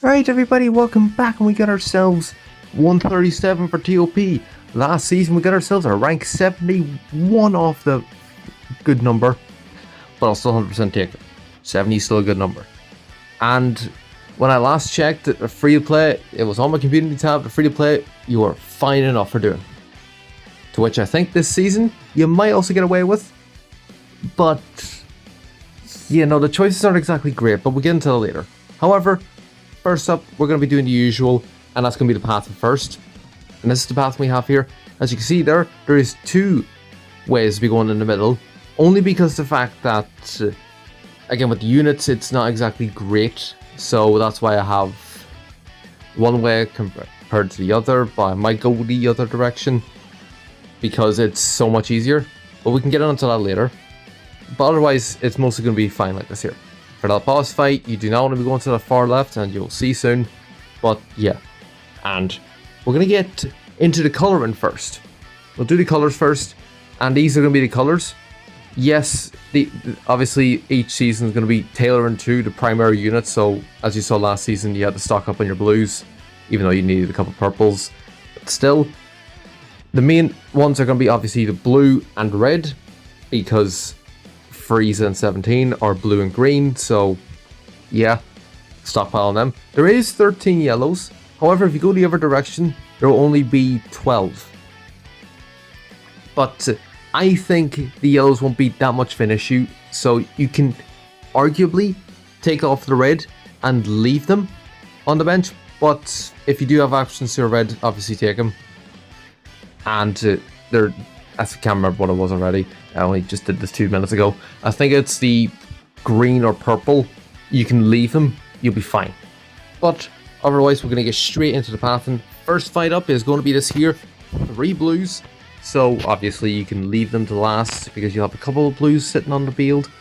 Alright everybody, welcome back, and we got ourselves 137 for TOP. Last season we got ourselves a rank 71 off the good number, but I'll still 100% take it. 70 is still a good number. And when I last checked the free to play, it was on my community tab, the free to play, you were fine enough for doing. To which I think this season, you might also get away with. But, you know, the choices aren't exactly great, but we'll get into that later. However, first up, we're going to be doing the usual, and that's going to be the path first. And this is the path we have here. As you can see there is two ways to be going in the middle, only because the fact that, again, with the units, it's not exactly great. So that's why I have one way compared to the other, but I might go the other direction because it's so much easier. But we can get onto that later. But otherwise, it's mostly going to be fine like this here. For that boss fight, you do not want to be going to the far left, and you'll see soon. But yeah, and we're going to get into the colouring first. We'll do the colours first, and these are going to be the colours. Yes, obviously each season is going to be tailoring to the primary unit, so as you saw last season, you had to stock up on your blues, even though you needed a couple of purples. But still, the main ones are going to be obviously the blue and red, because Frieza and 17 are blue and green, so yeah, stockpile on them. There is 13 yellows, however if you go the other direction, there will only be 12. But I think the yellows won't be that much of an issue, so you can arguably take off the red and leave them on the bench, but if you do have options to red, obviously take them. And they're, I can't remember what it was already. I only just did this 2 minutes ago. I think it's the green or purple. You can leave them, you'll be fine. But otherwise, we're going to get straight into the path. And first fight up is going to be this here. 3 blues. So obviously you can leave them to last because you'll have a couple of blues sitting on the field.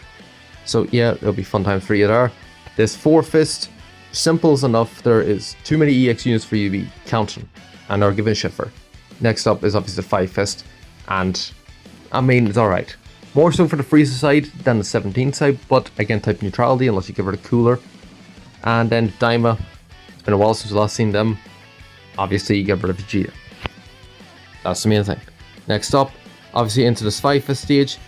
So yeah, it'll be fun time for you there. This 4 fist, simple as enough. There is too many EX units for you to be counting and are giving a shit for. Next up is obviously the 5 fist. And I mean, it's alright. More so for the Frieza side than the 17 side, but again, type neutrality unless you give her the cooler. And then Daima, it's been a while since we last seen them. Obviously, you get rid of Vegeta. That's the main thing. Next up, obviously into this 5 fist stage.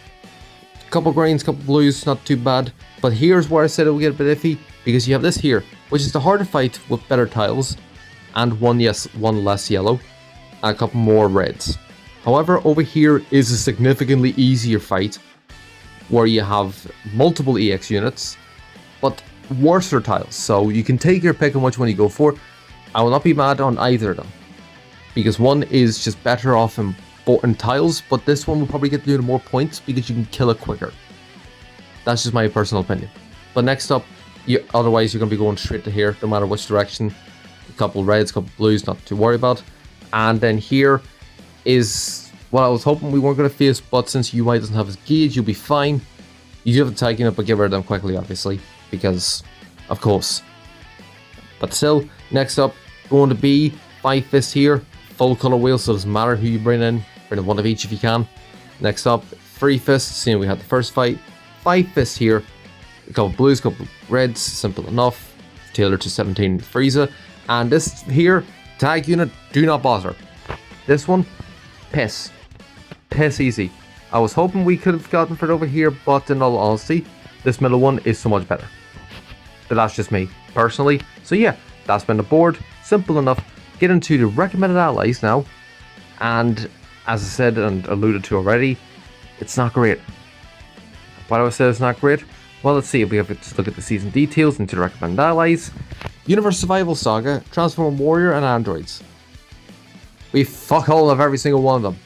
Couple greens, couple blues, not too bad. But here's where I said it will get a bit iffy, because you have this here, which is the harder fight with better tiles, and one less yellow, and a couple more reds. However, over here is a significantly easier fight, where you have multiple EX units, but worser tiles. So you can take your pick on which one you go for. I will not be mad on either of them, because one is just better off in tiles, but this one will probably get you more points because you can kill it quicker. That's just my personal opinion. But next up, otherwise you're going to be going straight to here, no matter which direction. A couple reds, a couple blues, not to worry about. And then here is what I was hoping we weren't going to face, but since UI doesn't have his gauge, you'll be fine. You do have to tag unit, but get rid of them quickly, obviously, because, of course. But still, next up, going to be 5 fist here, full color wheel, so it doesn't matter who you bring in one of each if you can. Next up, 3 fists, seeing we had the first fight. 5 fists here, a couple blues, a couple reds, simple enough, tailored to 17 Frieza. And this here, tag unit, do not bother. This one, piss easy. I was hoping we could have gotten for it over here, but in all honesty, this middle one is so much better. But that's just me, personally. So yeah, that's been the board, simple enough. Get into the recommended allies now, and as I said and alluded to already, it's not great. Why do I say it's not great? Well, let's see if we have to look at the season details into the recommended allies. Universe Survival Saga, Transform Warrior, and Androids. We fuck all of every single one of them.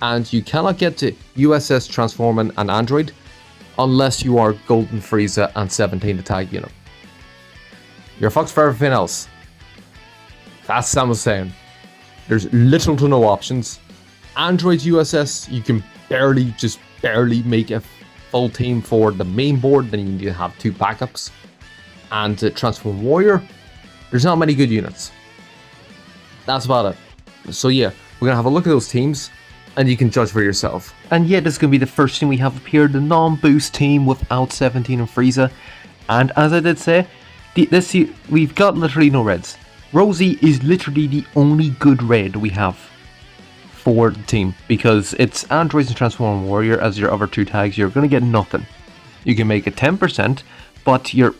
And you cannot get to USS Transforming and Android unless you are Golden Frieza and 17 to tag unit. You're fucked for everything else. That's what I'm saying. There's little to no options. Android USS, you can barely make a full team for the main board, then you need to have 2 backups. And Transform Warrior, there's not many good units. That's about it. So yeah, we're gonna have a look at those teams, and you can judge for yourself. And yeah, this is gonna be the first team we have up here, the non-boost team without 17 and Frieza. And as I did say, we've got literally no reds. Rosie is literally the only good red we have for the team, because it's Androids and Transform Warrior as your other 2 tags. You're gonna get nothing. You can make it 10%, but it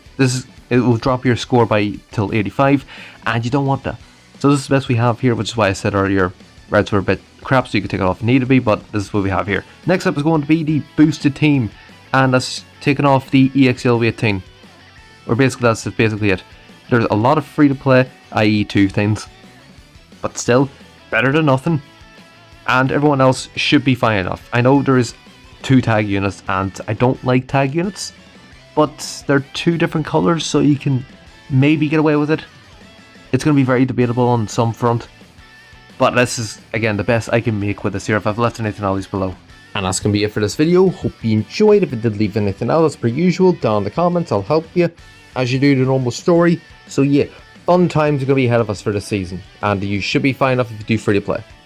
will drop your score by till 85, and you don't want that. So this is the best we have here, which is why I said earlier reds were a bit crap, so you could take it off if need to be, but this is what we have here. Next up is going to be the boosted team, and that's taking off the EXL18. Or basically that's basically it. There's a lot of free to play, i.e. 2 things, but still better than nothing. And everyone else should be fine enough. I know there is 2 tag units, and I don't like tag units, but they're 2 different colours, so you can maybe get away with it. It's going to be very debatable on some front, but this is, again, the best I can make with this here. If I've left anything, I'll leave below. And that's going to be it for this video. Hope you enjoyed. If it did leave anything out, as per usual, down in the comments, I'll help you, as you do the normal story. So yeah, fun times are going to be ahead of us for this season, and you should be fine enough if you do free to play.